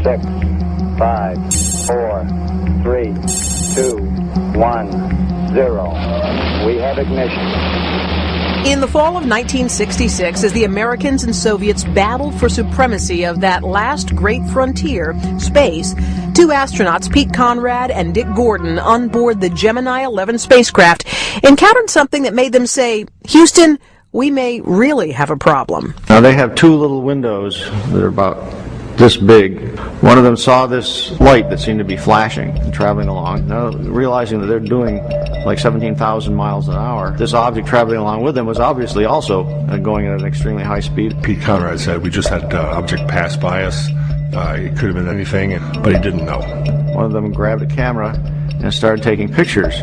6, 5, 4, 3, 2, 1, 0. We have ignition. In the fall of 1966, as the Americans and Soviets battled for supremacy of that last great frontier, space, two astronauts, Pete Conrad and Dick Gordon, on board the Gemini 11 spacecraft, encountered something that made them say, "Houston, we may really have a problem." Now they have two little windows that are about this big. One of them saw this light that seemed to be flashing and traveling along. Now, realizing that they're doing like 17,000 miles an hour, this object traveling along with them was obviously also going at an extremely high speed. Pete Conrad said, "We just had an object pass by us. It could have been anything," but he didn't know. One of them grabbed a camera and started taking pictures.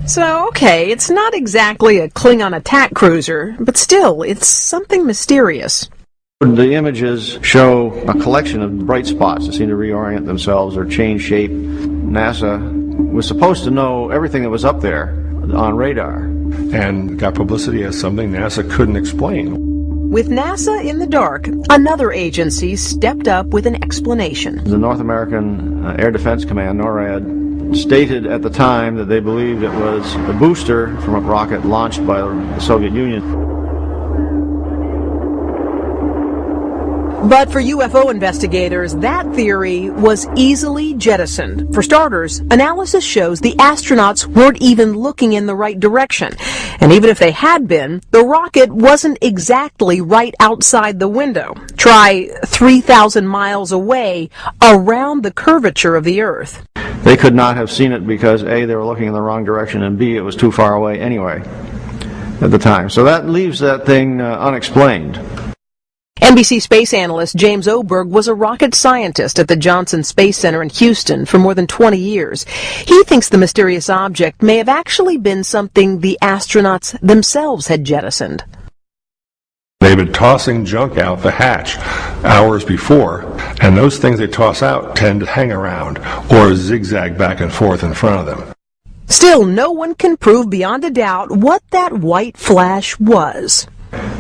So, okay, it's not exactly a Klingon attack cruiser, but still, it's something mysterious. The images show a collection of bright spots that seem to reorient themselves or change shape. NASA was supposed to know everything that was up there on radar. And got publicity as something NASA couldn't explain. With NASA in the dark, another agency stepped up with an explanation. The North American Air Defense Command, NORAD, stated at the time that they believed it was a booster from a rocket launched by the Soviet Union. But for UFO investigators, that theory was easily jettisoned. For starters, analysis shows the astronauts weren't even looking in the right direction. And even if they had been, the rocket wasn't exactly right outside the window. Try 3,000 miles away, around the curvature of the Earth. They could not have seen it because A, they were looking in the wrong direction, and B, it was too far away anyway at the time. So that leaves that thing unexplained. NBC space analyst James Oberg was a rocket scientist at the Johnson Space Center in Houston for more than 20 years. He thinks the mysterious object may have actually been something the astronauts themselves had jettisoned. They've been tossing junk out the hatch hours before, and those things they toss out tend to hang around or zigzag back and forth in front of them. Still, no one can prove beyond a doubt what that white flash was.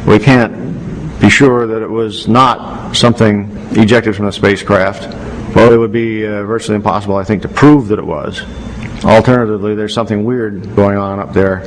We can't be sure that it was not something ejected from the spacecraft. Well, it would be virtually impossible, I think, to prove that it was. Alternatively, there's something weird going on up there